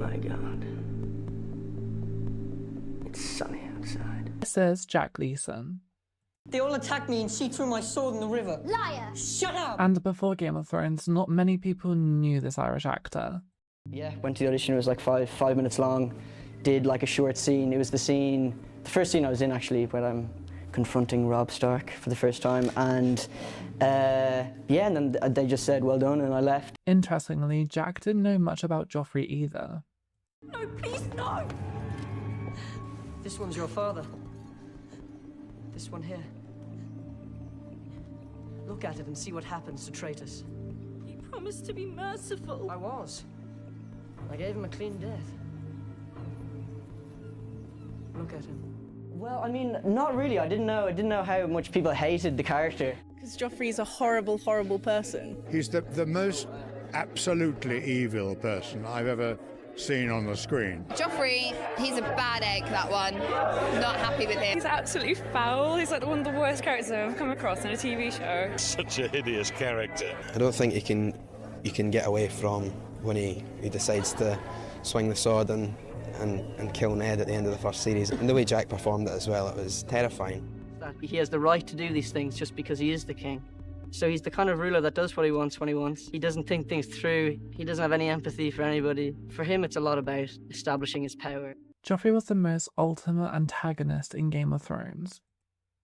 My God. It's sunny outside. This is Jack Gleeson. They all attacked me and she threw my sword in the river. Liar! Shut up! And before Game of Thrones, not many people knew this Irish actor. Yeah, went to the audition, it was like five minutes long. Did like a short scene. It was the first scene I was in actually, when I'm confronting Robb Stark for the first time. And yeah, and then they just said, well done, and I left. Interestingly, Jack didn't know much about Joffrey either. No, please, no! This one's your father. This one here. Look at it and see what happens to traitors. He promised to be merciful. I was. I gave him a clean death. Look at him. Well, I mean, not really. I didn't know how much people hated the character. Because Joffrey's a horrible, horrible person. He's the most absolutely evil person I've ever seen on the screen. Joffrey, he's a bad egg, that one. Not happy with him. He's absolutely foul. He's like one of the worst characters I've come across in a TV show. Such a hideous character. I don't think you can get away from when he decides to swing the sword and kill Ned at the end of the first series. And the way Jack performed it as well, it was terrifying. That he has the right to do these things just because he is the king. So he's the kind of ruler that does what he wants when he wants. He doesn't think things through. He doesn't have any empathy for anybody. For him, it's a lot about establishing his power. Joffrey was the most ultimate antagonist in Game of Thrones.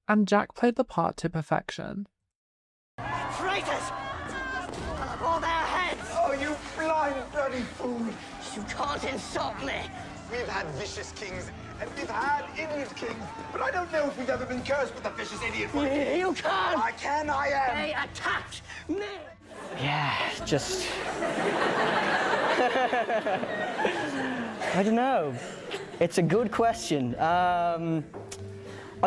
And Jack played the part to perfection. Traitors! I'll have all their heads! Oh, you blind, bloody fool! You can't insult me! We've had vicious kings, and we've had idiot kings, but I don't know if we've ever been cursed with a vicious idiot one. You can't! I can, I am! They attacked me! Yeah, just... I don't know. It's a good question. I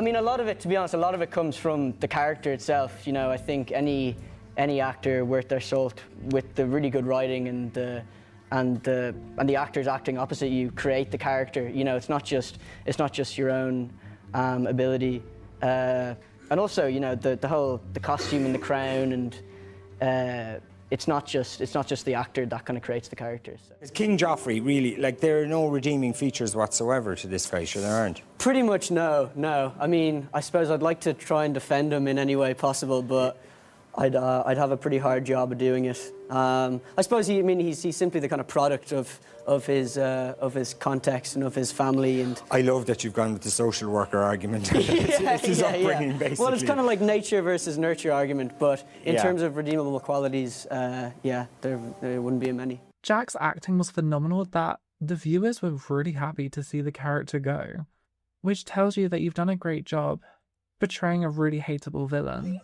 mean, a lot of it, to be honest, a lot of it comes from the character itself. You know, I think any actor worth their salt, with the really good writing and the actors acting opposite you, create the character. You know, it's not just your own ability, and also, you know, the costume and the crown, and it's not just the actor that kind of creates the character. So. King Joffrey, really, like, there are no redeeming features whatsoever to this guy, sure there aren't? Pretty much no. I mean, I suppose I'd like to try and defend him in any way possible, but I'd have a pretty hard job of doing it. I suppose he's simply the kind of product of his context and of his family. And I love that you've gone with the social worker argument. It's his upbringing, basically. Well, it's kind of like nature versus nurture argument, but in terms of redeemable qualities, there wouldn't be many. Jack's acting was phenomenal that the viewers were really happy to see the character go, which tells you that you've done a great job portraying a really hateable villain.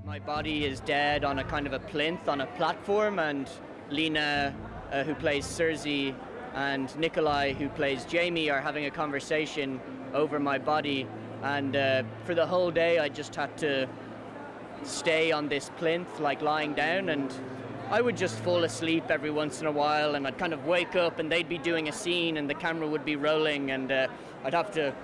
My body is dead on a kind of a plinth on a platform, and Lena, who plays Cersei, and Nikolai, who plays Jaime, are having a conversation over my body. And for the whole day, I just had to stay on this plinth, like lying down, and I would just fall asleep every once in a while, and I'd kind of wake up and they'd be doing a scene and the camera would be rolling, and I'd have to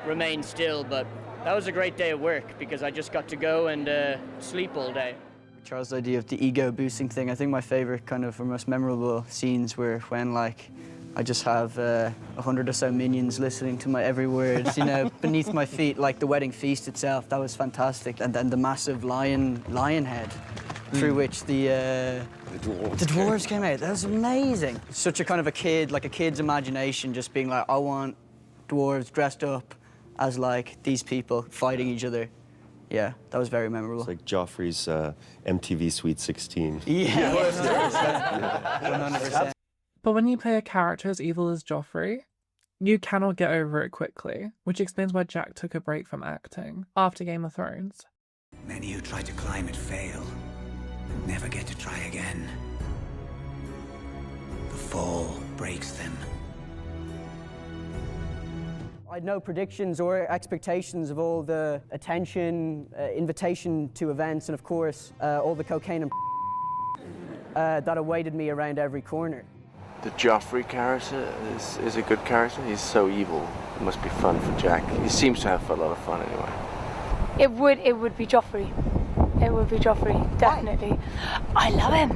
remain still. But that was a great day of work because I just got to go and sleep all day. Charles' idea of the ego boosting thing, I think my favorite kind of or most memorable scenes were when, like, I just have 100 or so minions listening to my every word, you know, beneath my feet, like the wedding feast itself. That was fantastic. And then the massive lion head through which the dwarves came out. That was amazing. Such a kind of a kid, like a kid's imagination, just being like, I want dwarves dressed up as like these people fighting each other. Yeah, that was very memorable. It's like Joffrey's MTV Sweet 16. Yeah, 100%. But when you play a character as evil as Joffrey, you cannot get over it quickly, which explains why Jack took a break from acting after Game of Thrones. Many who try to climb it fail, and never get to try again. The fall breaks them. I had no predictions or expectations of all the attention, invitation to events, and of course, all the cocaine and that awaited me around every corner. The Joffrey character is a good character. He's so evil. It must be fun for Jack. He seems to have a lot of fun anyway. It would be Joffrey. It would be Joffrey, definitely. I love him.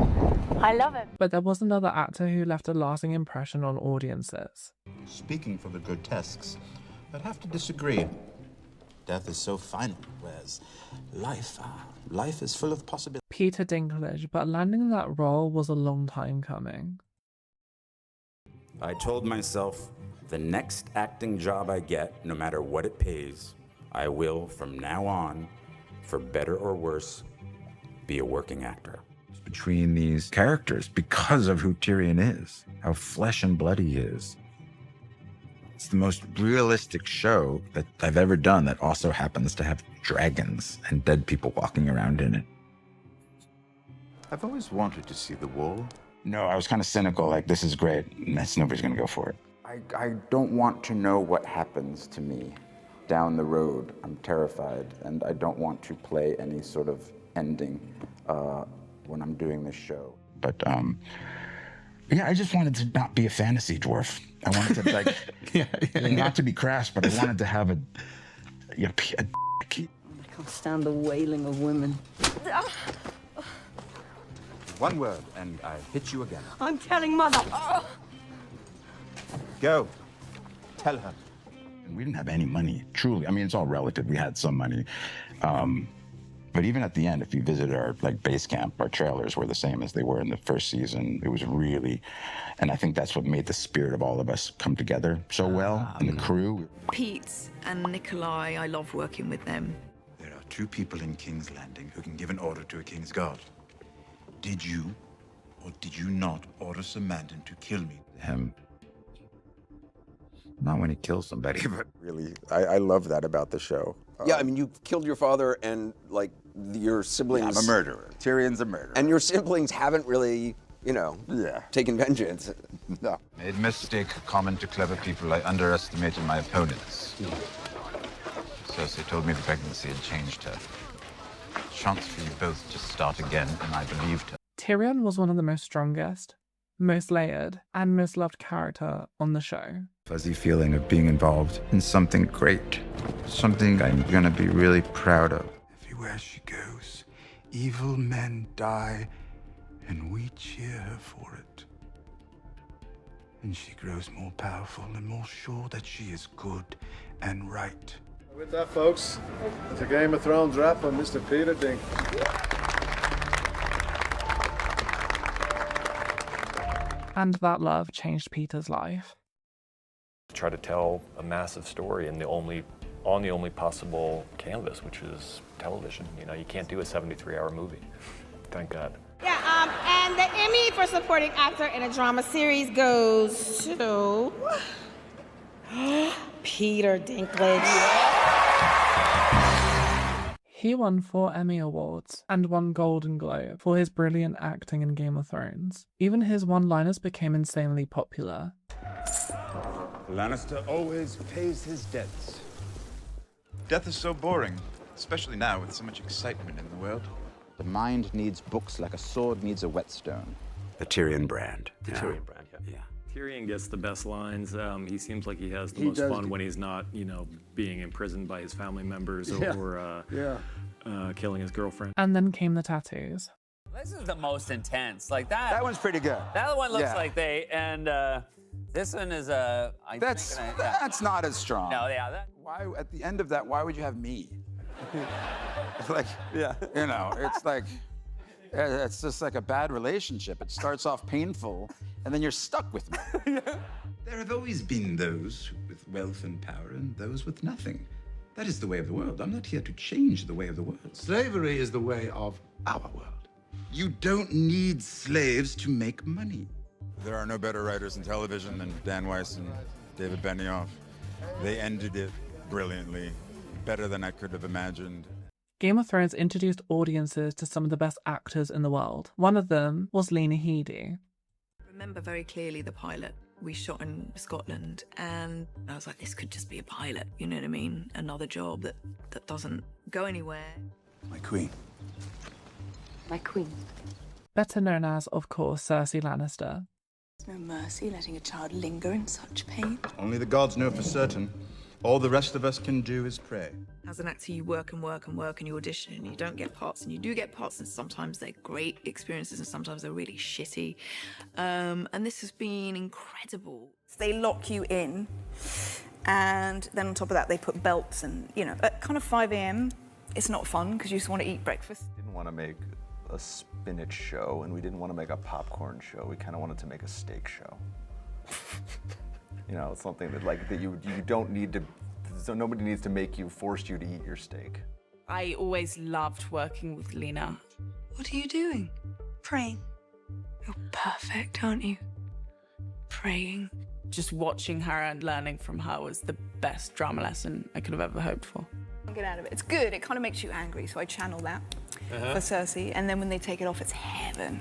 I love him. But there was another actor who left a lasting impression on audiences. Speaking for the grotesques, I'd have to disagree. Death is so final, whereas life is full of possibilities. Peter Dinklage, but landing that role was a long time coming. I told myself, the next acting job I get, no matter what it pays, I will, from now on, for better or worse, be a working actor. Between these characters, because of who Tyrion is, how flesh and blood he is. It's the most realistic show that I've ever done that also happens to have dragons and dead people walking around in it. I've always wanted to see the wall. No, I was kind of cynical, like, this is great, and nobody's gonna go for it. I don't want to know what happens to me down the road. I'm terrified, and I don't want to play any sort of ending when I'm doing this show. But, yeah, I just wanted to not be a fantasy dwarf. I wanted to, like, not to be crass, but I wanted to have a I can't stand the wailing of women. One word, and I hit you again. I'm telling Mother. Go. Tell her. And we didn't have any money, truly. I mean, it's all relative. We had some money. But even at the end, if you visit our base camp, our trailers were the same as they were in the first season. It was really, and I think that's what made the spirit of all of us come together so well, and the crew. Pete and Nikolai, I love working with them. There are two people in King's Landing who can give an order to a king's guard. Did you, or did you not, order Sir Mandan to kill me? Him. Not when he kills somebody, but really, I love that about the show. Yeah, I mean, you killed your father, and your siblings. I'm a murderer. Tyrion's a murderer. And your siblings haven't really, taken vengeance. No. Made mistake common to clever people. I underestimated my opponents. Cersei told me the pregnancy had changed her. Chance for you both to start again, and I believed her. Tyrion was one of the most strongest, most layered, and most loved character on the show. Fuzzy feeling of being involved in something great. Something I'm gonna be really proud of. Everywhere she goes, evil men die, and we cheer her for it. And she grows more powerful and more sure that she is good and right. With that, folks, it's a Game of Thrones wrap on Mr. Peter Dinklage. And that love changed Peter's life. Try to tell a massive story on the only possible canvas, which is television. You can't do a 73-hour movie. Thank God. Yeah, and the Emmy for supporting actor in a drama series goes to Peter Dinklage. He won 4 Emmy Awards and 1 Golden Globe for his brilliant acting in Game of Thrones. Even his one-liners became insanely popular. Lannister always pays his debts. Death is so boring, especially now with so much excitement in the world. The mind needs books like a sword needs a whetstone. The Tyrion brand. The Tyrion brand, yeah. Tyrion gets the best lines. He seems like he has the most fun when he's not, being imprisoned by his family members or killing his girlfriend. And then came the tattoos. This is the most intense. Like that. That one's pretty good. That one looks like this one is that's not as strong. No, yeah. Why at the end of that? Why would you have me? It's like, it's like, it's just like a bad relationship. It starts off painful, and then you're stuck with me. There have always been those with wealth and power and those with nothing. That is the way of the world. I'm not here to change the way of the world. Slavery is the way of our world. You don't need slaves to make money. There are no better writers in television than Dan Weiss and David Benioff. They ended it brilliantly, better than I could have imagined. Game of Thrones introduced audiences to some of the best actors in the world. One of them was Lena Headey. I remember very clearly the pilot. We shot in Scotland, and I was like, this could just be a pilot, you know what I mean? Another job that doesn't go anywhere. My queen. My queen. Better known as, of course, Cersei Lannister. There's no mercy letting a child linger in such pain. Only the gods know for certain. All the rest of us can do is pray. As an actor, you work and work and work, and you audition, and you don't get parts, and you do get parts, and sometimes they're great experiences, and sometimes they're really shitty. And this has been incredible. They lock you in, and then on top of that, they put belts, and, you know, at kind of 5 a.m., it's not fun, because you just want to eat breakfast. Didn't want to make a spinach show, and we didn't want to make a popcorn show. We kind of wanted to make a steak show. You know, something that you don't need to, so nobody needs to force you to eat your steak. I always loved working with Lena. What are you doing? Praying. You're perfect, aren't you? Praying. Just watching her and learning from her was the best drama lesson I could have ever hoped for. Get out of it. It's good. It kind of makes you angry, so I channel that for Cersei, and then when they take it off, it's heaven.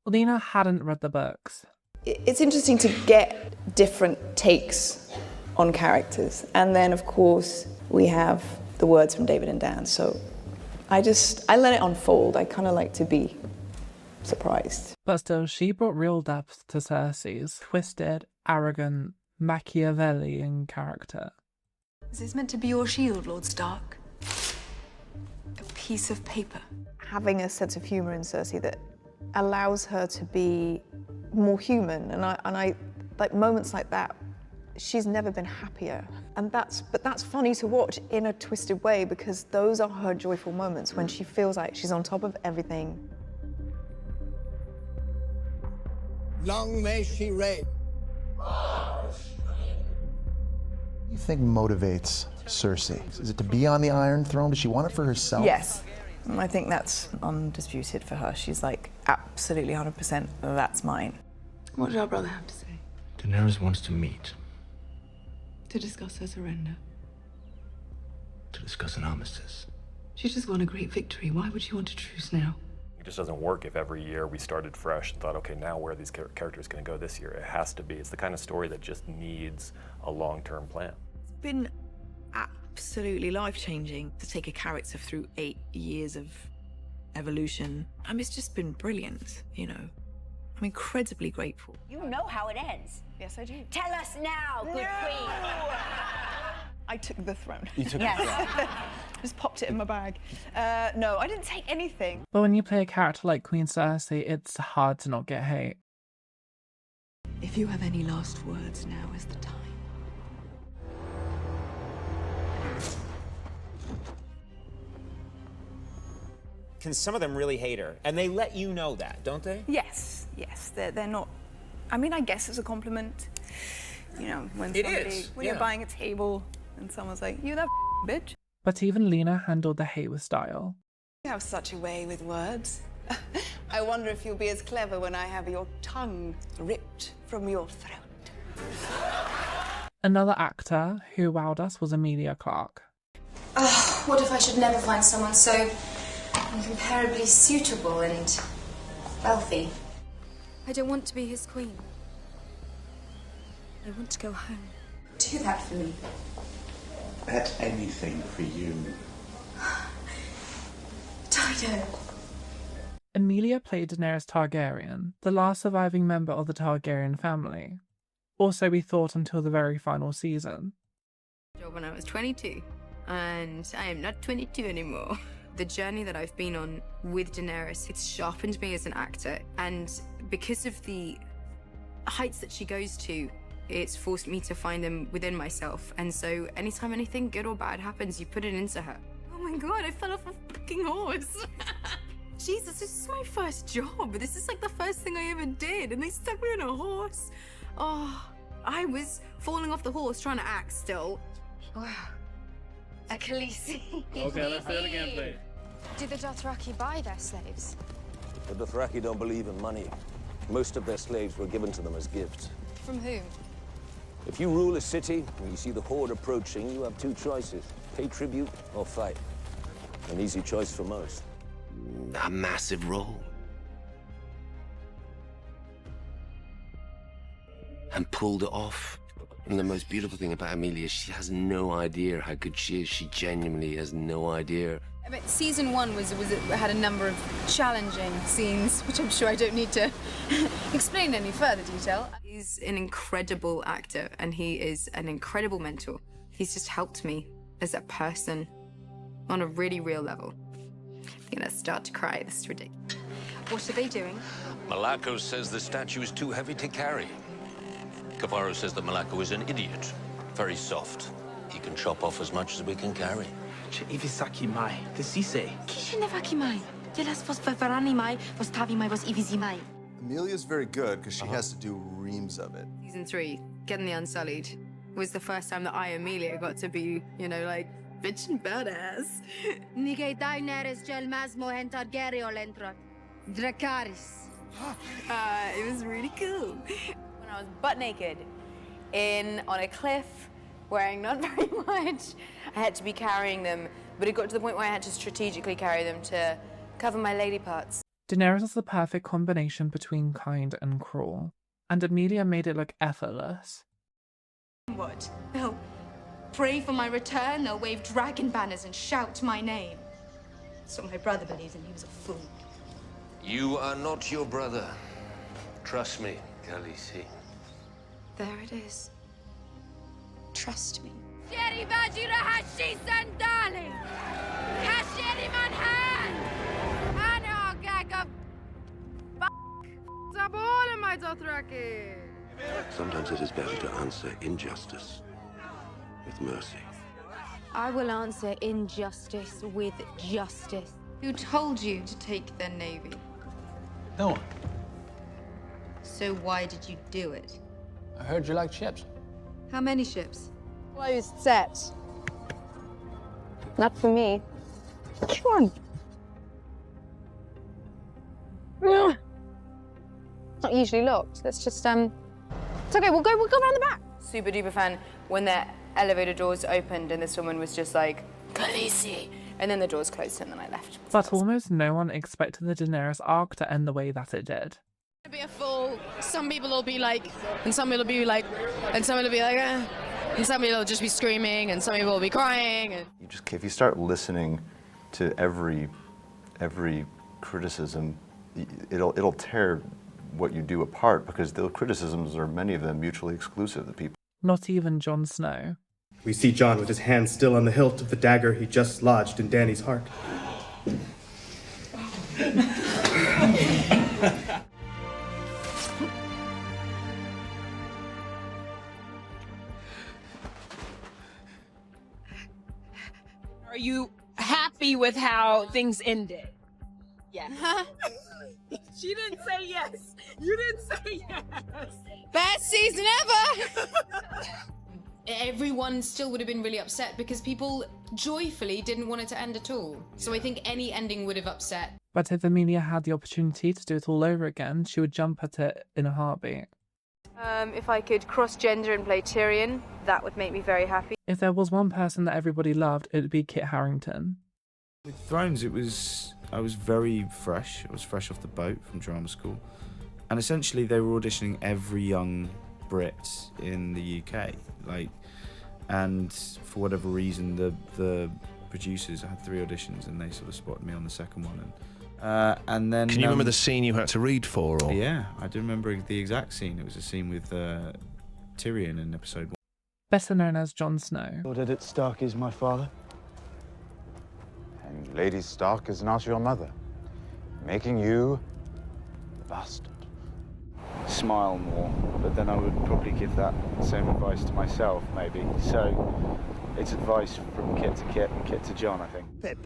Lena hadn't read the books. It's interesting to get different takes on characters. And then, of course, we have the words from David and Dan. So I let it unfold. I kind of like to be surprised. But still, she brought real depth to Cersei's twisted, arrogant, Machiavellian character. Is this meant to be your shield, Lord Stark? A piece of paper? Having a sense of humour in Cersei that allows her to be more human, and I like moments like that. She's never been happier, but that's funny to watch in a twisted way, because those are her joyful moments when she feels like she's on top of everything. Long may she reign. What do you think motivates Cersei? Is it to be on the Iron Throne? Does she want it for herself? Yes. I think that's undisputed for her. She's like, absolutely 100%, that's mine. What did our brother have to say? Daenerys wants to meet. To discuss her surrender. To discuss an armistice. She just won a great victory. Why would she want a truce now? It just doesn't work if every year we started fresh and thought, okay, now where are these characters going to go this year? It has to be. It's the kind of story that just needs a long-term plan. It's been absolutely life-changing to take a character through 8 years of evolution. I mean, it's just been brilliant, you know. I'm incredibly grateful. You know how it ends. Yes, I do. Tell us now, good queen. I took the throne. You took the throne. Just popped it in my bag. No, I didn't take anything. But when you play a character like Queen Cersei, it's hard to not get hate. If you have any last words, now is the time. Can some of them really hate her? And they let you know that, don't they? Yes, they're not. I mean, I guess it's a compliment. You know, when you're buying a table and someone's like, "You that bitch." But even Lena handled the hate with style. You have such a way with words. I wonder if you'll be as clever when I have your tongue ripped from your throat. Another actor who wowed us was Emilia Clarke. What if I should never find someone so incomparably suitable and wealthy? I don't want to be his queen. I want to go home. Do that for me. That's anything for you. Dido. Emilia played Daenerys Targaryen, the last surviving member of the Targaryen family. Also, we thought until the very final season. When I was 22, and I am not 22 anymore. The journey that I've been on with Daenerys, it's sharpened me as an actor, and because of the heights that she goes to, it's forced me to find them within myself. And so anytime anything good or bad happens, you put it into her. Oh my god, I fell off a fucking horse. Jesus, this is my first job. This is like the first thing I ever did, and they stuck me on a horse. Oh, I was falling off the horse trying to act still. Wow. A Khaleesi. Okay, let's do it again, please. Do the Dothraki buy their slaves? The Dothraki don't believe in money. Most of their slaves were given to them as gifts. From whom? If you rule a city and you see the horde approaching, you have two choices: pay tribute or fight. An easy choice for most. A massive role. And pulled it off. And the most beautiful thing about Emilia, she has no idea how good she is. She genuinely has no idea. I mean, season 1 had a number of challenging scenes, which I'm sure I don't need to explain in any further detail. He's an incredible actor, and he is an incredible mentor. He's just helped me as a person on a really real level. I'm gonna start to cry. This is ridiculous. What are they doing? Malako says the statue is too heavy to carry. Cavarro says that Malako is an idiot. Very soft. He can chop off as much as we can carry. Iwisaki mai, the sise. Kishinevaki mai. Jelas was verani mai, was tavi mai, was ivisi mai. Emilia's very good because she has to do reams of it. Season 3, Getting the Unsullied, was the first time that I, Emilia, got to be, you know, like, bitch and badass. Nigei Daenerys gel masmo hen Targaryen lentrat. Dracarys. It was really cool. When I was butt naked on a cliff, wearing not very much, I had to be carrying them, but it got to the point where I had to strategically carry them to cover my lady parts. Daenerys is the perfect combination between kind and cruel, and Emilia made it look effortless. What? They'll pray for my return, they'll wave dragon banners and shout my name. That's what my brother believes, and he was a fool. You are not your brother. Trust me, Khaleesi. There it is. Trust me. Sometimes it is better to answer injustice with mercy. I will answer injustice with justice. Who told you to take the Navy? No one. So why did you do it? I heard you liked ships. How many ships? Closed set. Not for me. Which one? It's not usually locked. Let's just It's okay. We'll go around the back. Super duper fan when the elevator doors opened and this woman was just like, Khaleesi, and then the doors closed and then I left. But almost no one expected the Daenerys arc to end the way that it did. Be a fool. Some people will be like, and some people will be like, and some will be like, and some people will just be screaming, and some people will be crying. And If you start listening to every criticism, it'll tear what you do apart, because the criticisms are, many of them, mutually exclusive to people. Not even Jon Snow. We see Jon with his hand still on the hilt of the dagger he just lodged in Dany's heart. Are you happy with how things ended? yeah. She didn't say yes. You didn't say yes. Best season ever! Everyone still would have been really upset because people joyfully didn't want it to end at all. So I think any ending would have upset. But if Emilia had the opportunity to do it all over again, she would jump at it in a heartbeat. If I could cross-gender and play Tyrion, that would make me very happy. If there was one person that everybody loved, it would be Kit Harington. With Thrones, I was very fresh. I was fresh off the boat from drama school. And essentially they were auditioning every young Brit in the UK. And for whatever reason, the producers, I had 3 auditions and they sort of spotted me on the second one. And then can you remember the scene you had to read for? Or? Yeah, I do remember the exact scene. It was a scene with Tyrion in episode 1. Better known as Jon Snow. Lord Eddard Stark is my father. And Lady Stark is not your mother, making you the bastard. Smile more, but then I would probably give that same advice to myself, maybe. So it's advice from Kit to Kit and Kit to Jon, I think. Pip,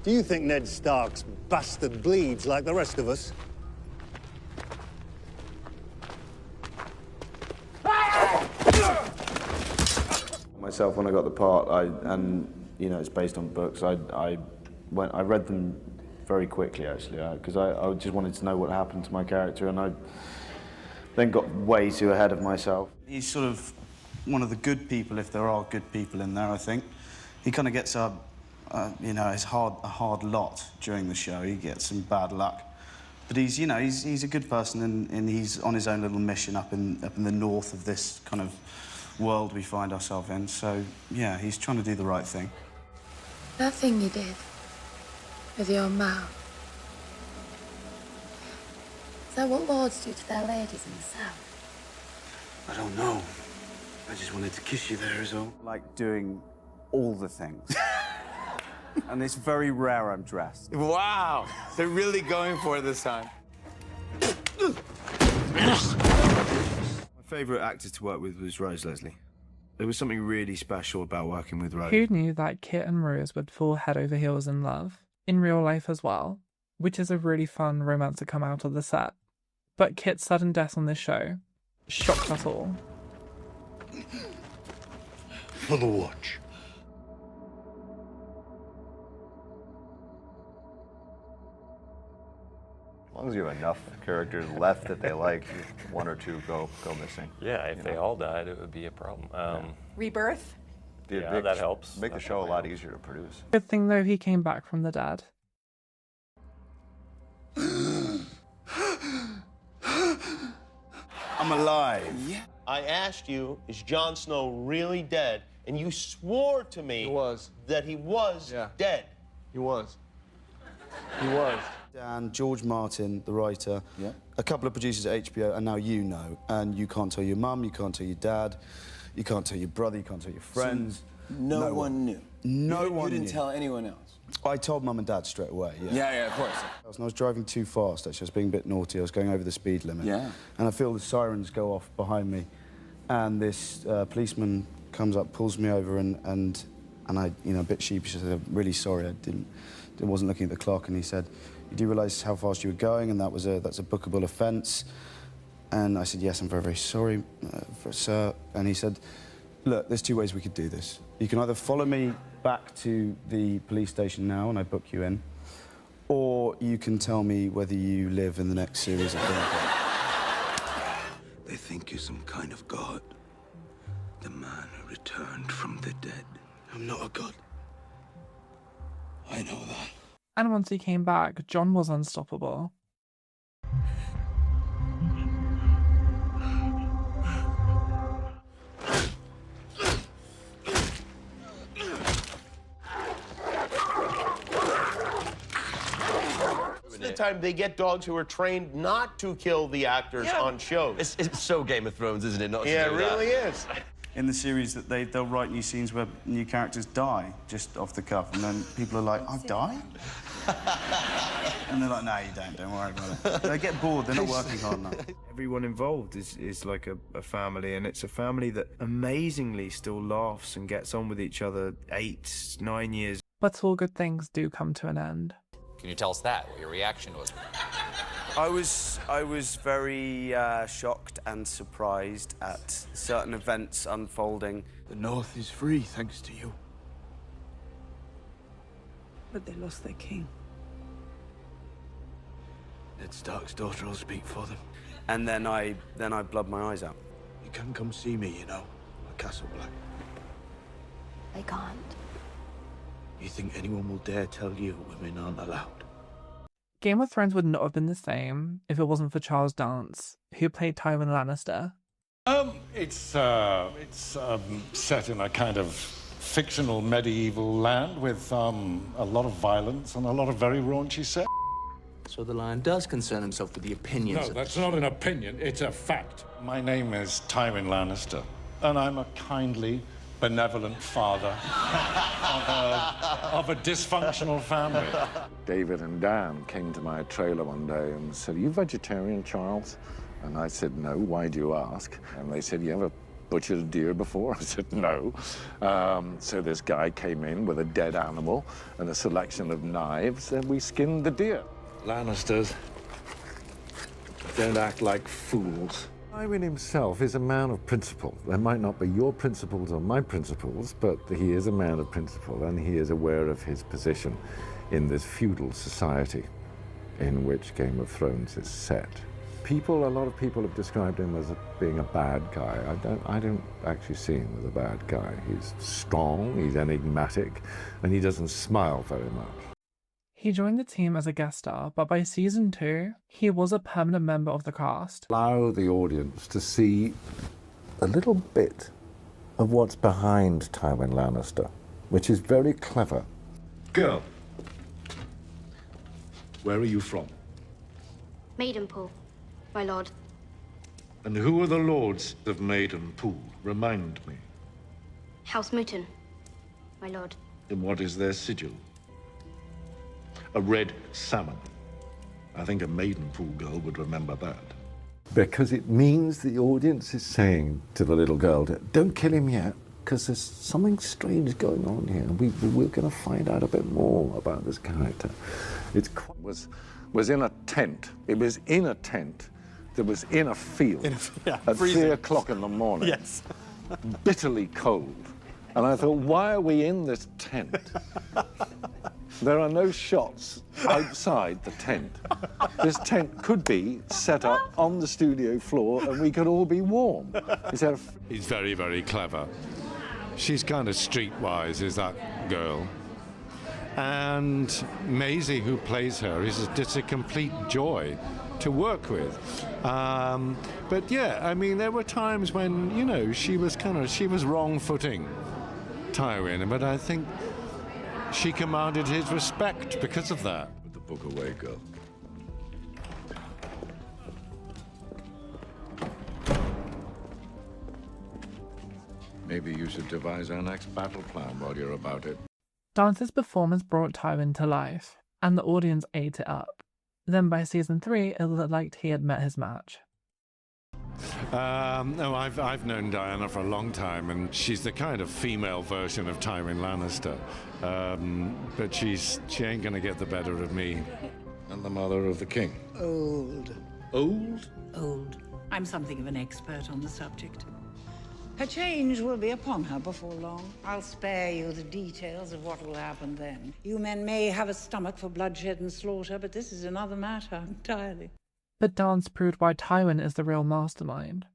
do you think Ned Stark's bastard bleeds like the rest of us? Myself, when I got the part, and you know it's based on books, I read them very quickly actually, because I just wanted to know what happened to my character, and I then got way too ahead of myself. He's sort of one of the good people, if there are good people in there, I think. He kind of gets a hard lot during the show. He gets some bad luck. But he's a good person, and he's on his own little mission up in the north of this kind of world we find ourselves in. So, yeah, he's trying to do the right thing. That thing you did with your mouth. Is that what lords do to their ladies in the south? I don't know. I just wanted to kiss you there is all. Like doing all the things. And it's very rare I'm dressed. Wow, they're really going for it this time. My favourite actor to work with was Rose Leslie. There was something really special about working with Rose. Who knew that Kit and Rose would fall head over heels in love, in real life as well, which is a really fun romance to come out of the set. But Kit's sudden death on this show shocked us all. For the watch. As long as you have enough characters left that they like, one or two go missing. Yeah, if they all died, it would be a problem. Rebirth? Yeah, that helps. Make the show a lot easier to produce. Good thing though he came back from the dead. I'm alive. Yeah. I asked you, is Jon Snow really dead? And you swore to me that he was dead. He was. He was. Dan, George Martin, the writer, a couple of producers at HBO, and now you know. And you can't tell your mum, you can't tell your dad, you can't tell your brother, you can't tell your friends. So no one knew? No one knew. You didn't tell anyone else? I told mum and dad straight away, Yeah, of course. I was driving too fast, actually. I was being a bit naughty. I was going over the speed limit. Yeah. And I feel the sirens go off behind me. And this policeman comes up, pulls me over, and I, a bit sheepish, I said, I'm really sorry, I wasn't looking at the clock. And he said, you do realise how fast you were going, and that's a bookable offence? And I said, yes, I'm very, very sorry, sir. And he said, look, there's two ways we could do this. You can either follow me back to the police station now and I book you in, or you can tell me whether you live in the next series of films. They think you're some kind of god. The man who returned from the dead. I'm not a god. I know that. And once he came back, Jon was unstoppable. The time they get dogs who are trained not to kill the actors on shows. It's so Game of Thrones, isn't it? Not to Yeah, do it really is. In the series, that they'll write new scenes where new characters die just off the cuff, and then people are like, I've died? And they're like, no, you don't worry about it. They get bored, they're not working hard enough. Everyone involved is like a family, and it's a family that amazingly still laughs and gets on with each other 8, 9 years. But all good things do come to an end. Can you tell us that, what your reaction was? I was very shocked and surprised at certain events unfolding. The North is free, thanks to you. But they lost their king. Ned Stark's daughter will speak for them. And then I blood my eyes out. You can come see me, you know, at Castle Black. They can't. You think anyone will dare tell you women aren't allowed? Game of Thrones would not have been the same if it wasn't for Charles Dance, who played Tywin Lannister. It's set in a kind of fictional medieval land with a lot of violence and a lot of very raunchy sex. So the Lion does concern himself with the opinions No, that's not an opinion, it's a fact. My name is Tywin Lannister, and I'm a kindly, benevolent father of a dysfunctional family. David and Dan came to my trailer one day and said, are you vegetarian, Charles? And I said, no, why do you ask? And they said, you ever butchered a deer before? I said, no. So this guy came in with a dead animal and a selection of knives, and we skinned the deer. Lannisters don't act like fools. Tywin himself is a man of principle. There might not be your principles or my principles, but he is a man of principle, and he is aware of his position in this feudal society in which Game of Thrones is set. A lot of people have described him as being a bad guy. I don't actually see him as a bad guy. He's strong, he's enigmatic, and he doesn't smile very much. He joined the team as a guest star, but by season 2, he was a permanent member of the cast. Allow the audience to see a little bit of what's behind Tywin Lannister, which is very clever. Girl, where are you from? Maidenpool, my lord. And who are the lords of Maidenpool? Remind me. House Mooton, my lord. And what is their sigil? A red salmon. I think a Maidenpool girl would remember that. Because it means the audience is saying to the little girl, don't kill him yet, because there's something strange going on here. We're going to find out a bit more about this character. It was in a tent. It was in a tent that was in a field at freezing. 3 o'clock in the morning. Yes. Bitterly cold. And I thought, why are we in this tent? There are no shots outside the tent. This tent could be set up on the studio floor and we could all be warm. He's very, very clever. She's kind of streetwise, is that girl. And Maisie, who plays her, is just a complete joy to work with. But yeah, I mean, there were times when, you know, she was wrong-footing Tywin, but I think she commanded his respect because of that. Put the book away, girl. Maybe you should devise our next battle plan while you're about it. Dance's performance brought Tywin to life, and the audience ate it up. Then by season 3, it looked like he had met his match. No, I've known Diana for a long time, and she's the kind of female version of Tywin Lannister. But she ain't gonna get the better of me. And the mother of the king. Old. Old? Old. I'm something of an expert on the subject. Her change will be upon her before long. I'll spare you the details of what will happen then. You men may have a stomach for bloodshed and slaughter, but this is another matter entirely. But Dance proved why Tywin is the real mastermind.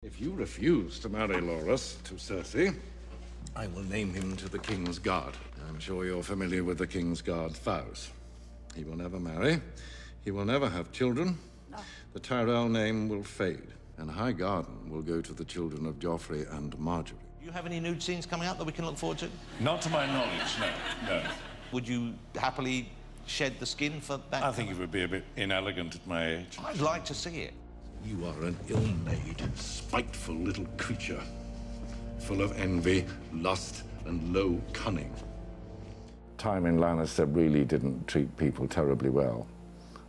If you refuse to marry Loras to Cersei, I will name him to the King's Guard. I'm sure you're familiar with the King's Guard's vows. He will never marry. He will never have children. No. The Tyrell name will fade, and High Garden will go to the children of Joffrey and Marjorie. Do you have any nude scenes coming out that we can look forward to? Not to my knowledge, no. Would you happily shed the skin for that? I think it would be a bit inelegant at my age. I'd like to see it. You are an ill-made, spiteful little creature, full of envy, lust, and low cunning. Tywin Lannister really didn't treat people terribly well,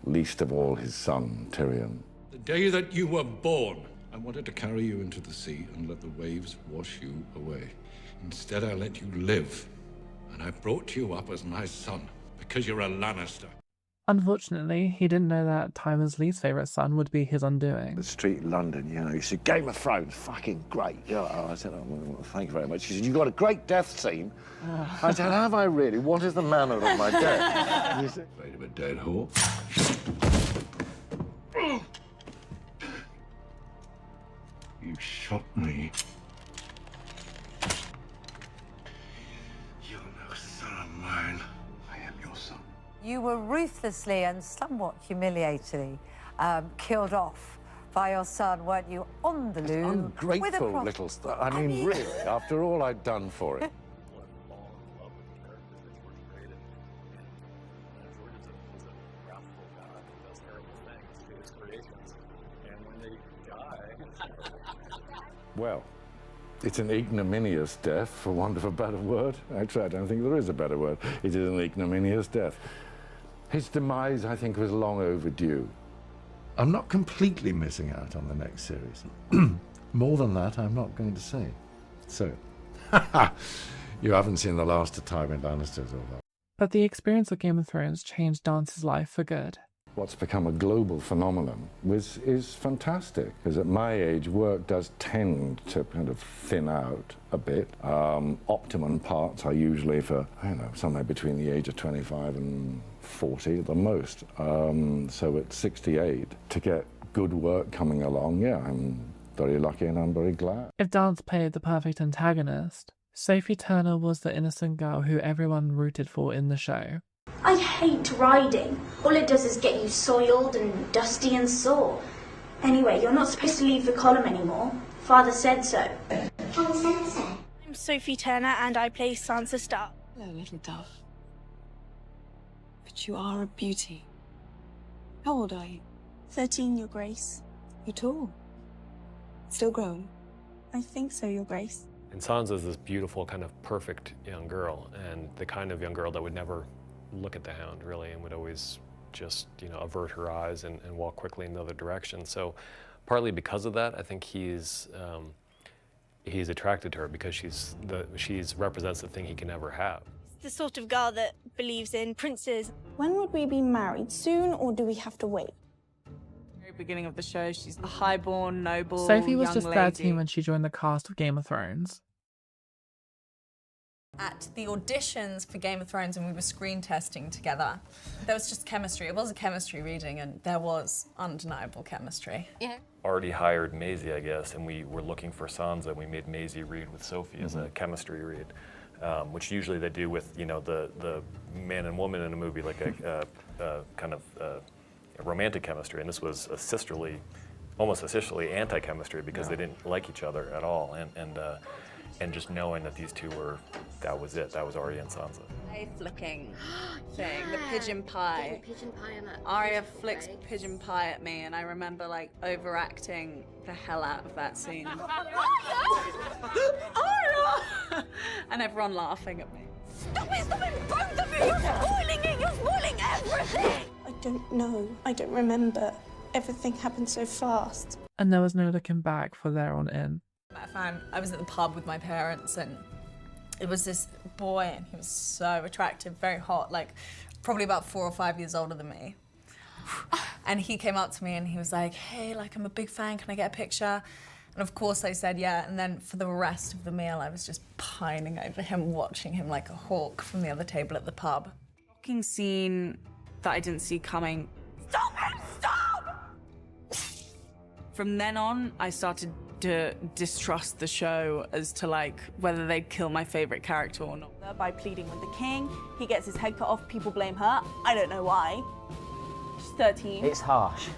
least of all his son, Tyrion. The day that you were born, I wanted to carry you into the sea and let the waves wash you away. Instead, I let you live, and I brought you up as my son, because you're a Lannister. Unfortunately, he didn't know that Tywin's least favourite son would be his undoing. The street in London, you know, you said, Game of Thrones, fucking great. You know, I said, oh, well, thank you very much. She said, you got a great death scene. I said, have I really? What is the manner of my death? You said, afraid of a dead whore? You shot me. You're no son of mine. I am your son. You were ruthlessly and somewhat humiliatingly killed off by your son, weren't you, on the loo? Ungrateful little stuff. I mean, really, after all I'd done for it. Well, it's an ignominious death, for want of a better word. Actually, I don't think there is a better word. It is an ignominious death. His demise, I think, was long overdue. I'm not completely missing out on the next series. More than that, I'm not going to say. So, you haven't seen the last of Tywin Lannister's or that. But the experience of Game of Thrones changed Dance's life for good. What's become a global phenomenon is fantastic, because at my age, work does tend to kind of thin out a bit. Optimum parts are usually for, I don't know, somewhere between the age of 25 and 40 at the most. So at 68, to get good work coming along. Yeah, I'm very lucky and I'm very glad. If dance played the perfect antagonist, Sophie Turner was the innocent girl who everyone rooted for in the show. I hate riding. All it does is get you soiled and dusty and sore. Anyway, you're not supposed to leave the column anymore. Father said so. Father said so. I'm Sophie Turner and I play Sansa Stark. Hello, little dove. But you are a beauty. How old are you? 13, Your Grace. You're tall. Still growing. I think so, Your Grace. And Sansa's this beautiful, kind of perfect young girl, and the kind of young girl that would never look at the Hound, really, and would always just, avert her eyes and walk quickly in the other direction. So partly because of that, I think he's attracted to her because she's represents the thing he can never have. The sort of girl that believes in princes. When would we be married? Soon, or do we have to wait? Very beginning of the show, she's a highborn, noble Sophie was young just lady. 13 when she joined the cast of Game of Thrones. At the auditions for Game of Thrones, and we were screen testing together, there was just chemistry. It was a chemistry reading, and there was undeniable chemistry. Already hired Maisie, I guess, and we were looking for Sansa, and we made Maisie read with Sophie as a chemistry read, which usually they do with, the man and woman in a movie, like a kind of a romantic chemistry, and this was a sisterly, almost a sisterly anti-chemistry because they didn't like each other at all, and just knowing that these two were, that was it, that was Arya and Sansa. Pie flicking thing, the pigeon pie. Pigeon pie on that. Arya flicks pigeon pie at me, and I remember overacting the hell out of that scene. Arya! And everyone laughing at me. Stop it, both of you! You're spoiling it, you're spoiling everything! I don't know, I don't remember. Everything happened so fast. And there was no looking back for there on in. I was at the pub with my parents, and it was this boy, and he was so attractive, very hot, probably about 4 or 5 years older than me. And he came up to me and he was like, hey, I'm a big fan, can I get a picture? And of course I said yeah, and then for the rest of the meal I was just pining over him, watching him like a hawk from the other table at the pub. Shocking scene that I didn't see coming. Stop him, stop! From then on, I started to distrust the show as to whether they'd kill my favorite character or not. By pleading with the king, he gets his head cut off, people blame her. I don't know why. She's 13. It's harsh.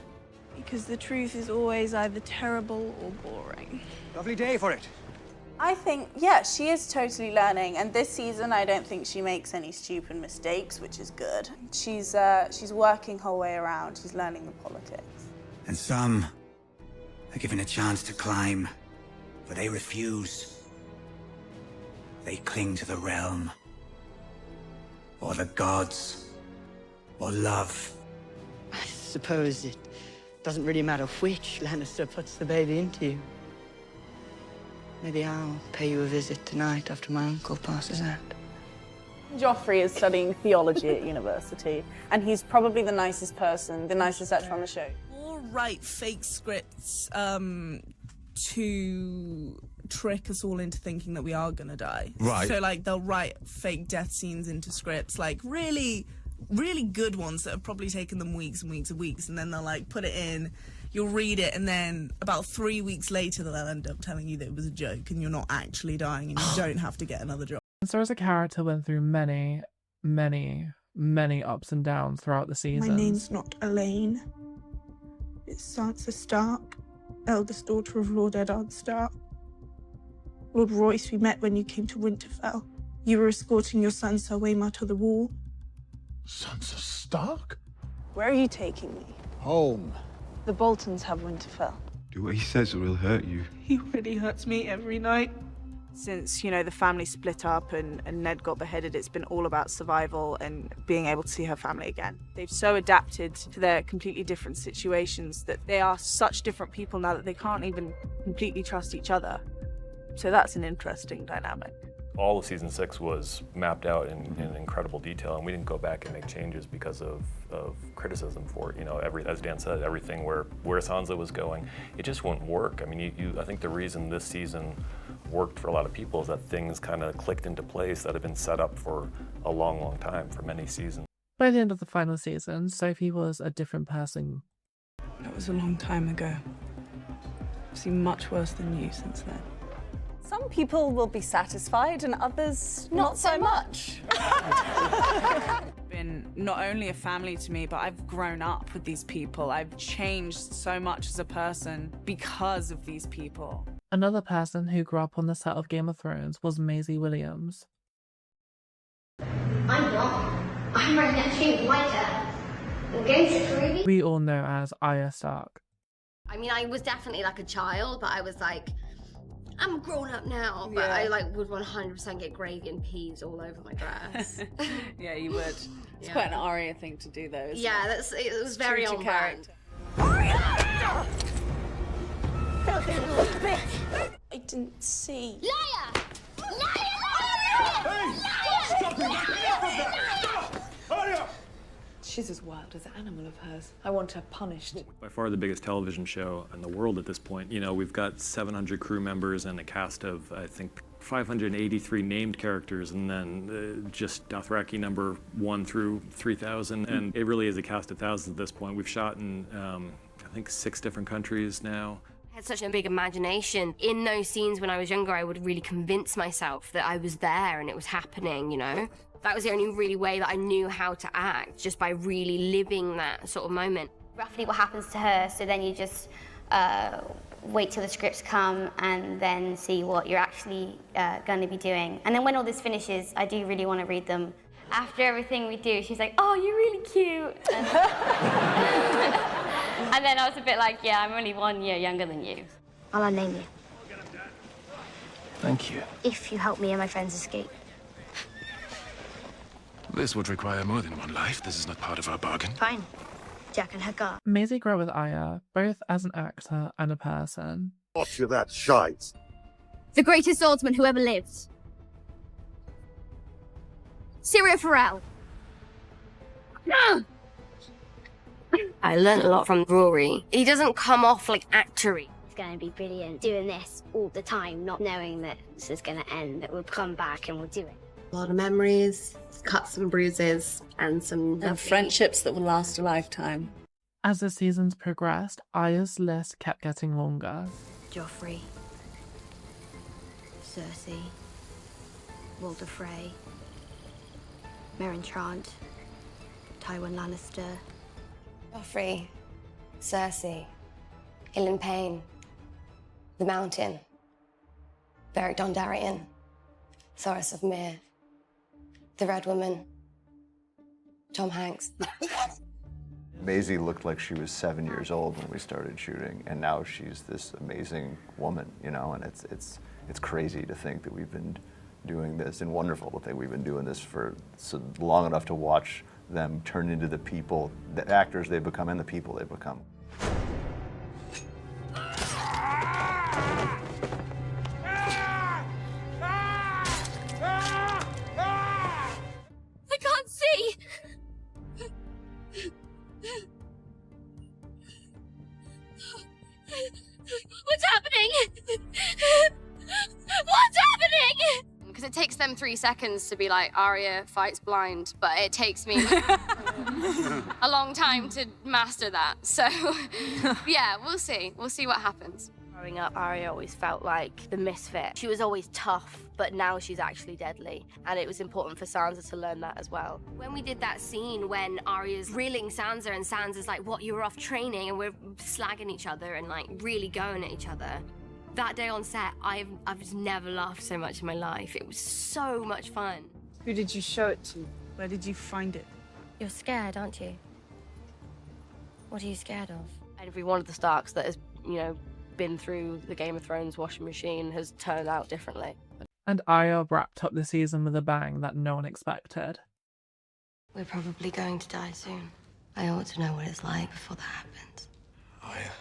Because the truth is always either terrible or boring. Lovely day for it. I think, yeah, she is totally learning, and this season I don't think she makes any stupid mistakes, which is good. She's working her way around, she's learning the politics. And some are given a chance to climb, but they refuse. They cling to the realm, or the gods, or love. I suppose it doesn't really matter which Lannister puts the baby into you. Maybe I'll pay you a visit tonight after my uncle passes out. Joffrey is studying theology at university, and he's probably the nicest person, the nicest actor on the show. Or write fake scripts to trick us all into thinking that we are gonna die. Right. So they'll write fake death scenes into scripts, really good ones that have probably taken them weeks and weeks and weeks, and then they'll put it in, you'll read it, and then about 3 weeks later they'll end up telling you that it was a joke and you're not actually dying and you don't have to get another job. Sansa as a character went through many, many, many ups and downs throughout the season. My name's not Elaine. It's Sansa Stark, eldest daughter of Lord Eddard Stark. Lord Royce, we met when you came to Winterfell. You were escorting your Sansa Waymar to the wall. Sansa Stark? Where are you taking me? Home. The Boltons have Winterfell. Do what he says or he'll hurt you. He really hurts me every night. Since, the family split up and Ned got beheaded, it's been all about survival and being able to see her family again. They've so adapted to their completely different situations that they are such different people now that they can't even completely trust each other. So that's an interesting dynamic. All of season 6 was mapped out in incredible detail, and we didn't go back and make changes because of criticism for it. As Dan said, everything where Sansa was going, it just wouldn't work. I mean, I think the reason this season worked for a lot of people is that things kind of clicked into place that had been set up for a long, long time, for many seasons. By the end of the final season, Sophie was a different person. That was a long time ago. I've seen much worse than you since then. Some people will be satisfied and others not so much. Been not only a family to me, but I've grown up with these people. I've changed so much as a person because of these people. Another person who grew up on the set of Game of Thrones was Maisie Williams. I'm not. I'm running a street lighter. I'm going to Ruby. We all know as Arya Stark. I mean, I was definitely like a child, but I was like, I'm grown up now, but I like would 100% get gravy and peas all over my dress. Yeah, you would. It's quite an Arya thing to do, though. Yeah, it was very on brand. Filthy little bitch! I didn't see. Liar! She's as wild as an animal of hers. I want her punished. By far the biggest television show in the world at this point. You know, we've got 700 crew members and a cast of, I think, 583 named characters, and then just Dothraki number 1 through 3,000. And it really is a cast of thousands at this point. We've shot in, I think, 6 different countries now. I had such a big imagination. In those scenes when I was younger, I would really convince myself that I was there and it was happening, you know? That was the only really way that I knew how to act, just by really living that sort of moment. Roughly what happens to her, so then you just wait till the scripts come and then see what you're actually going to be doing. And then when all this finishes, I do really want to read them. After everything we do, she's like, oh, you're really cute. And, and then I was a bit like, yeah, I'm only 1 year younger than you. I'll unname you. Thank you. If you help me and my friends escape. This would require more than one life. This is not part of our bargain. Fine. Jack and Hagar. Maisie grew up with Arya, both as an actor and a person. Watch you that shite. The greatest swordsman who ever lived. Syria Farrell. I learned a lot from Rory. He doesn't come off like actory. It's going to be brilliant doing this all the time, not knowing that this is going to end, that we'll come back and we'll do it. A lot of memories, cuts and bruises, and some... And friendships that will last a lifetime. As the seasons progressed, Arya's list kept getting longer. Joffrey. Cersei. Walder Frey. Meryn Trant. Tywin Lannister. Joffrey, Cersei, Ilyn Payne, The Mountain, Beric Dondarrion, Thoros of Myr, The Red Woman, Tom Hanks. Maisie looked like she was 7 years old when we started shooting, and now she's this amazing woman, you know, and it's crazy to think that we've been doing this, and wonderful to think we've been doing this for so long enough to watch them turn into the people, the actors they've become and the people they've become. I can't see! What's happening? What's happening? Because it takes them 3 seconds to be like, Arya fights blind, but it takes me a long time to master that. So, yeah, we'll see. We'll see what happens. Growing up, Arya always felt like the misfit. She was always tough, but now she's actually deadly. And it was important for Sansa to learn that as well. When we did that scene when Arya's grilling Sansa and Sansa's like, what, you were off training, and we're slagging each other and like really going at each other. That day on set, I've just never laughed so much in my life. It was so much fun. Who did you show it to? Where did you find it? You're scared, aren't you? What are you scared of? Every one of the Starks that has, you know, been through the Game of Thrones washing machine has turned out differently. And Arya wrapped up the season with a bang that no one expected. We're probably going to die soon. I ought to know what it's like before that happens. Arya.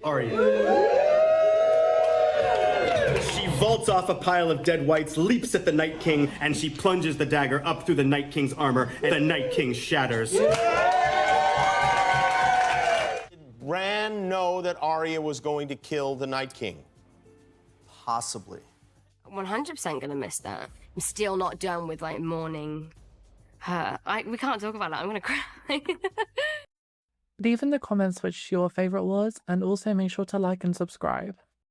Arya. She vaults off a pile of dead whites, leaps at the Night King, and she plunges the dagger up through the Night King's armor, and the Night King shatters. Did Bran know that Arya was going to kill the Night King? Possibly. 100% gonna miss that. I'm still not done with like mourning her. We can't talk about that. I'm gonna cry. Leave in the comments which your favourite was, and also make sure to like and subscribe.